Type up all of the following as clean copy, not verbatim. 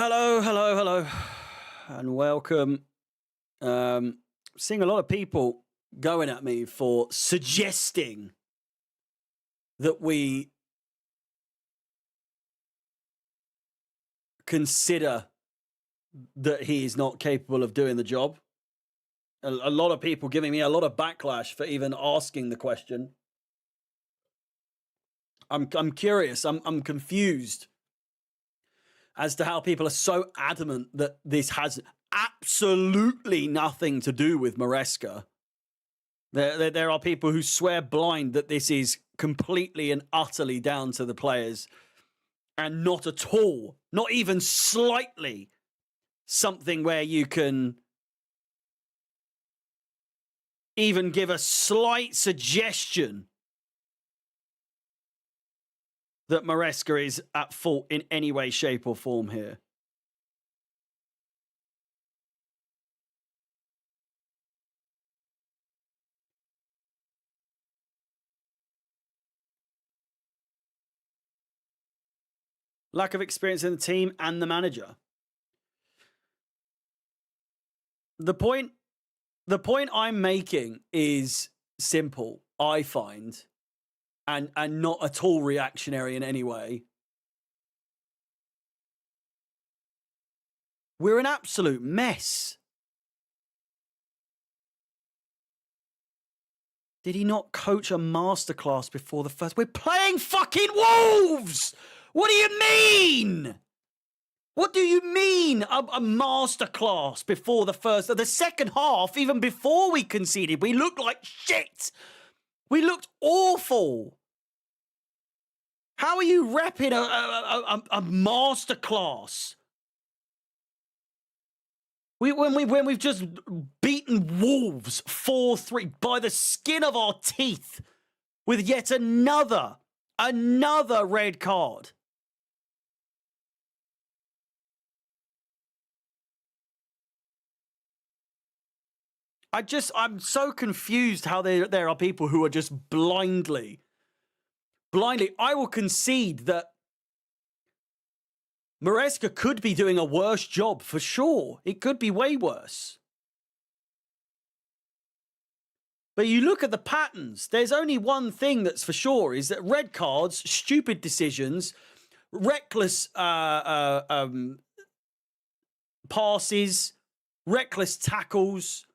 Hello, hello, hello, and welcome. Seeing a lot of people going at me for suggesting that we consider that he is not capable of doing the job. A lot of people giving me a lot of backlash for even asking the question. I'm curious. I'm confused as to how people are so adamant that this has absolutely nothing to do with MARESCA. There are people who swear blind that this is completely and utterly down to the players and not at all, not even slightly, something where you can even give a slight suggestion that MARESCA is at fault in any way, shape, or form here. Lack of experience in the team and the manager. The point I'm making is simple, I find, and not at all reactionary in any way. We're an absolute mess. Did he not coach a masterclass before the first? We're playing fucking Wolves! What do you mean? What do you mean a masterclass before the first? The second half, even before we conceded, we looked like shit. We looked awful. How are you repping a masterclass? When we've just beaten Wolves 4-3 by the skin of our teeth with yet another red card. I'm so confused how there are people who are just blindly. I will concede that MARESCA could be doing a worse job for sure. It could be way worse. But you look at the patterns, there's only one thing that's for sure, is that red cards, stupid decisions, reckless passes, reckless tackles,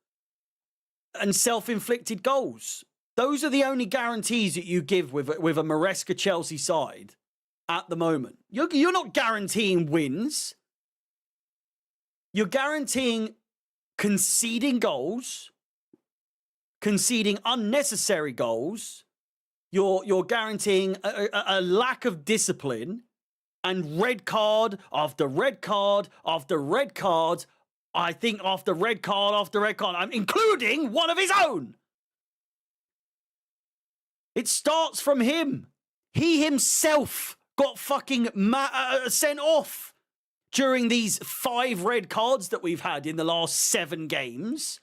and self-inflicted goals. Those are the only guarantees that you give with a MARESCA Chelsea side at the moment. You're not guaranteeing wins. You're guaranteeing conceding goals, conceding unnecessary goals. You're guaranteeing a lack of discipline and red card after red card after red card. I think after red card, I'm including one of his own. It starts from him. He himself got fucking sent off during these 5 red cards that we've had in the last 7 games.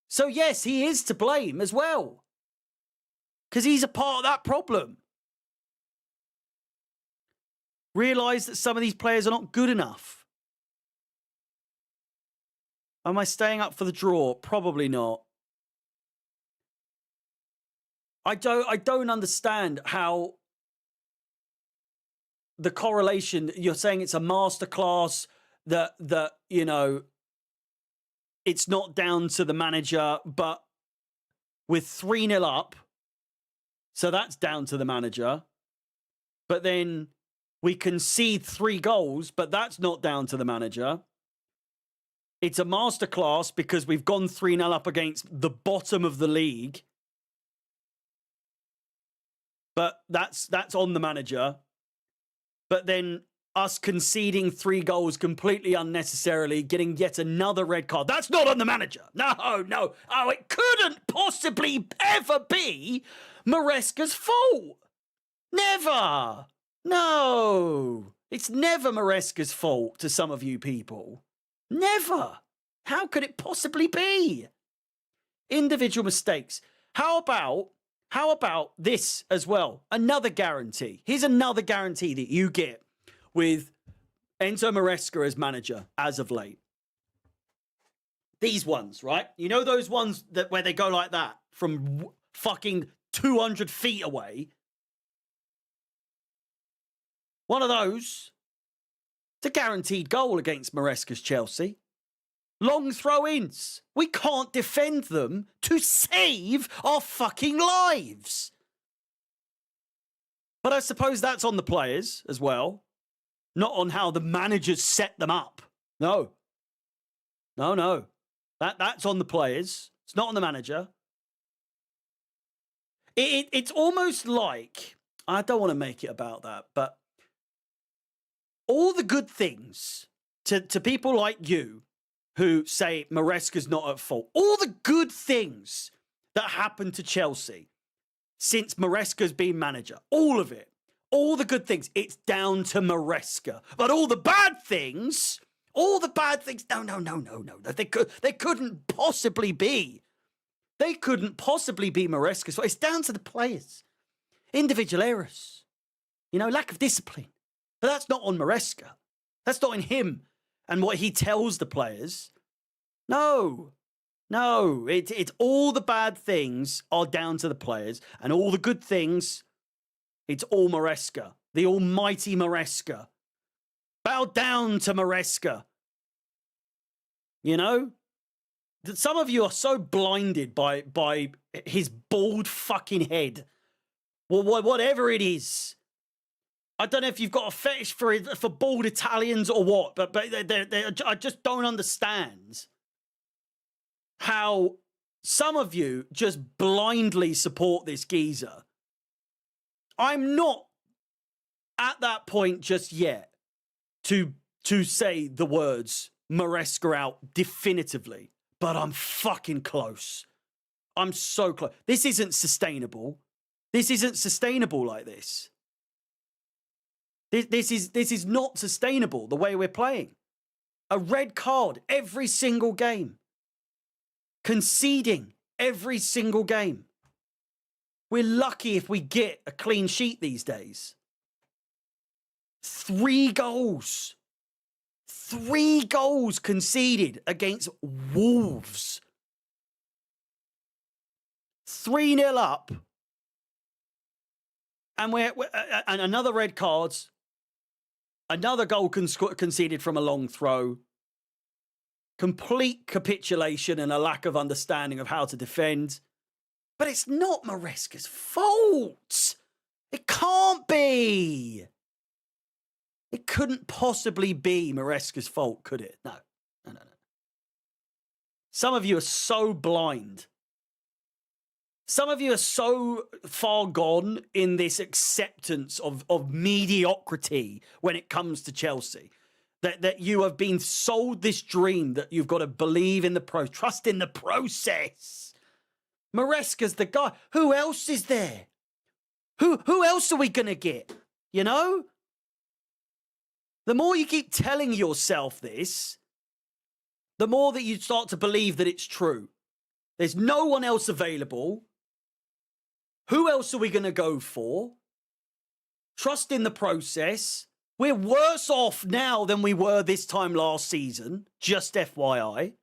So yes, he is to blame as well, because he's a part of that problem. Realise that some of these players are not good enough. Am I staying up for the draw? Probably not. I don't understand how the correlation, you're saying it's a masterclass, that you know, it's not down to the manager, but with 3-0 up, so that's down to the manager. But then we concede 3 goals, but that's not down to the manager. It's a masterclass because we've gone 3-0 up against the bottom of the league. But that's on the manager. But then us conceding 3 goals completely unnecessarily, getting yet another red card, that's not on the manager. No. Oh, it couldn't possibly ever be MARESCA's fault. Never. No, it's never MARESCA's fault to some of you people. Never. How could it possibly be? Individual mistakes. How about How about this as well? Another guarantee. Here's another guarantee that you get with Enzo Maresca as manager as of late. These ones, right? You know those ones that where they go like that from fucking 200 feet away? One of those, it's a guaranteed goal against Maresca's Chelsea. Long throw-ins. We can't defend them to save our fucking lives. But I suppose that's on the players as well. Not on how the managers set them up. No. No. That's on the players. It's not on the manager. It's almost like, I don't want to make it about that, but all the good things to people like you who say Maresca's not at fault, all the good things that happened to Chelsea since Maresca's been manager, all of it, all the good things, it's down to Maresca. But all the bad things, no. They couldn't possibly be. They couldn't possibly be Maresca's fault. It's down to the players. Individual errors. Lack of discipline. But that's not on Maresca. That's not in him and what he tells the players. No. It's all the bad things are down to the players, and all the good things, it's all Maresca. The almighty Maresca. Bow down to Maresca. Some of you are so blinded by his bald fucking head. Well, whatever it is. I don't know if you've got a fetish for bald Italians or what, but I just don't understand how some of you just blindly support this geezer. I'm not at that point just yet to say the words Maresca out definitively, but I'm fucking close. I'm so close. This isn't sustainable. This isn't sustainable like this. This is not sustainable the way we're playing. A red card every single game. Conceding every single game. We're lucky if we get a clean sheet these days. 3 goals. 3 goals conceded against Wolves. 3-0 up. And and another red card. Another goal conceded from a long throw. Complete capitulation and a lack of understanding of how to defend. But it's not Maresca's fault. It can't be. It couldn't possibly be Maresca's fault, could it? No. Some of you are so blind. Some of you are so far gone in this acceptance of mediocrity when it comes to Chelsea that you have been sold this dream that you've got to believe in trust in the process. Maresca's the guy. Who else is there? Who else are we going to get? The more you keep telling yourself this, the more that you start to believe that it's true. There's no one else available. Who else are we going to go for? Trust in the process. We're worse off now than we were this time last season. Just FYI.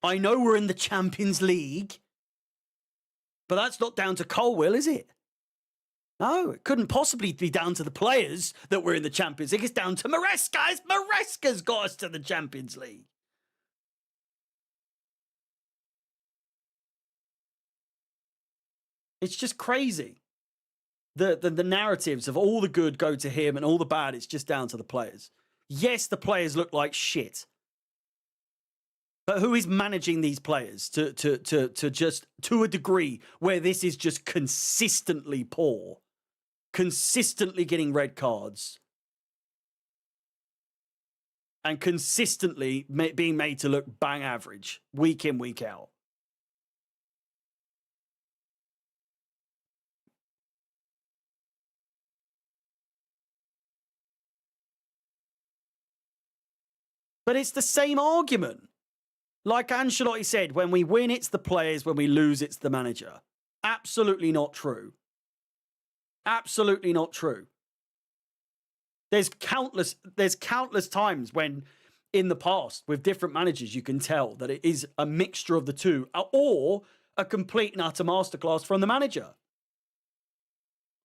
I know we're in the Champions League. But that's not down to Colwill, is it? No, it couldn't possibly be down to the players that we're in the Champions League. It's down to Maresca. Maresca's got us to the Champions League. It's just crazy. The narratives of all the good go to him and all the bad, it's just down to the players. Yes, the players look like shit. But who is managing these players to just, to a degree where this is just consistently poor? Consistently getting red cards. And consistently being made to look bang average, week in, week out. But it's the same argument. Like Ancelotti said, when we win, it's the players. When we lose, it's the manager. Absolutely not true. Absolutely not true. There's countless times when in the past with different managers you can tell that it is a mixture of the two or a complete and utter masterclass from the manager.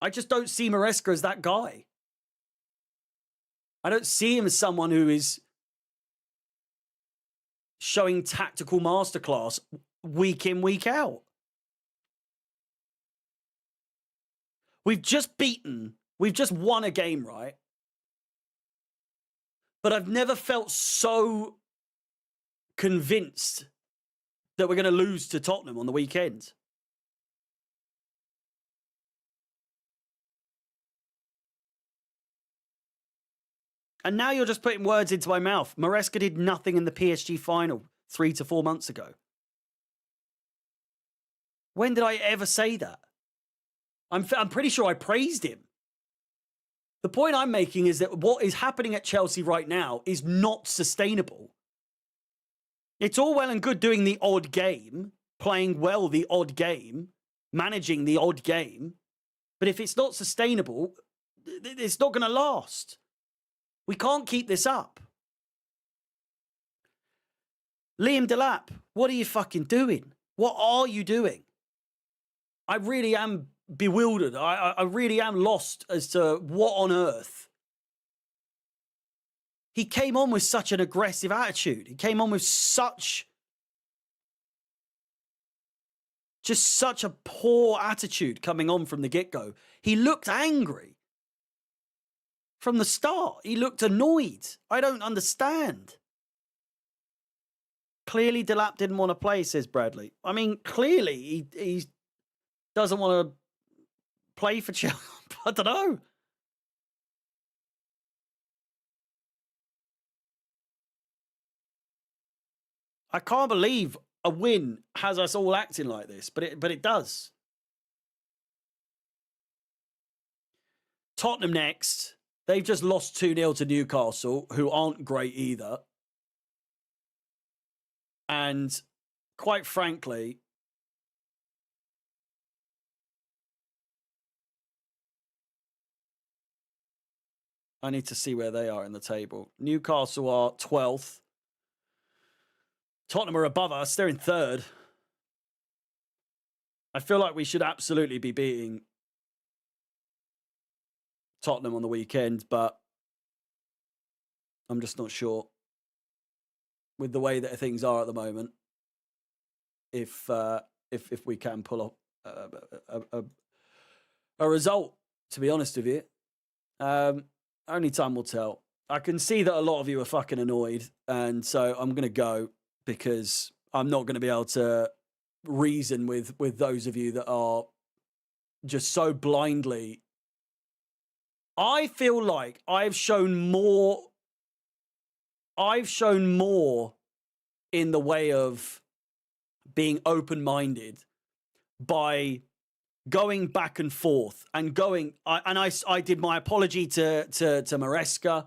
I just don't see Maresca as that guy. I don't see him as someone who is showing tactical masterclass week in, week out. We've just won a game, right? But I've never felt so convinced that we're going to lose to Tottenham on the weekend. And now you're just putting words into my mouth. Maresca did nothing in the PSG final 3 to 4 months ago. When did I ever say that? I'm pretty sure I praised him. The point I'm making is that what is happening at Chelsea right now is not sustainable. It's all well and good doing the odd game, playing well the odd game, managing the odd game. But if it's not sustainable, it's not going to last. We can't keep this up. Liam Delap, what are you fucking doing? What are you doing? I really am bewildered. I really am lost as to what on earth. He came on with such an aggressive attitude. He came on with such a poor attitude coming on from the get-go. He looked angry. From the start, he looked annoyed. I don't understand. Clearly, Delap didn't want to play, says Bradley. I mean, clearly, he doesn't want to play for Chelsea. I don't know. I can't believe a win has us all acting like this, but it does. Tottenham next. They've just lost 2-0 to Newcastle, who aren't great either. And quite frankly, I need to see where they are in the table. Newcastle are 12th. Tottenham are above us. They're in 3rd. I feel like we should absolutely be beating Tottenham on the weekend, but I'm just not sure with the way that things are at the moment. If we can pull off a result, to be honest with you, only time will tell. I can see that a lot of you are fucking annoyed, and so I'm going to go because I'm not going to be able to reason with those of you that are just so blindly. I feel like I've shown more in the way of being open-minded by going back and forth and going. I did my apology to Maresca,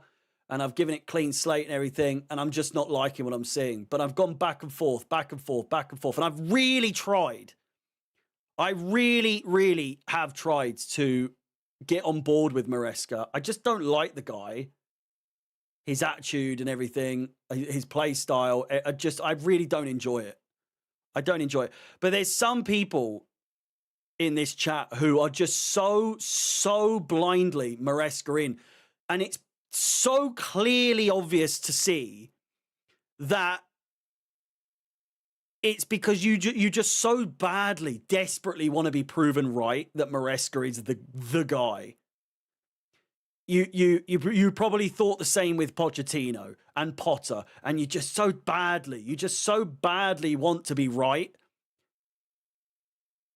and I've given it clean slate and everything, and I'm just not liking what I'm seeing. But I've gone back and forth, back and forth, back and forth, and I've really tried. I really, really have tried to get on board with Maresca. I just don't like the guy, his attitude and everything, his play style. I really don't enjoy it. I don't enjoy it. But there's some people in this chat who are just so blindly Maresca in. And it's so clearly obvious to see that it's because you just so badly, desperately want to be proven right that Maresca is the guy. You probably thought the same with Pochettino and Potter, and you just so badly want to be right.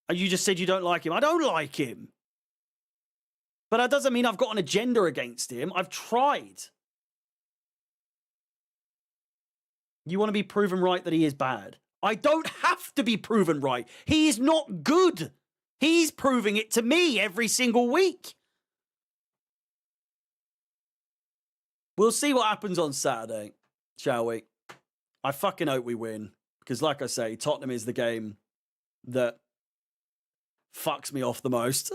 And you just said you don't like him. I don't like him. But that doesn't mean I've got an agenda against him. I've tried. You want to be proven right that he is bad. I don't have to be proven right. He is not good. He's proving it to me every single week. We'll see what happens on Saturday, shall we? I fucking hope we win. Because like I say, Tottenham is the game that fucks me off the most.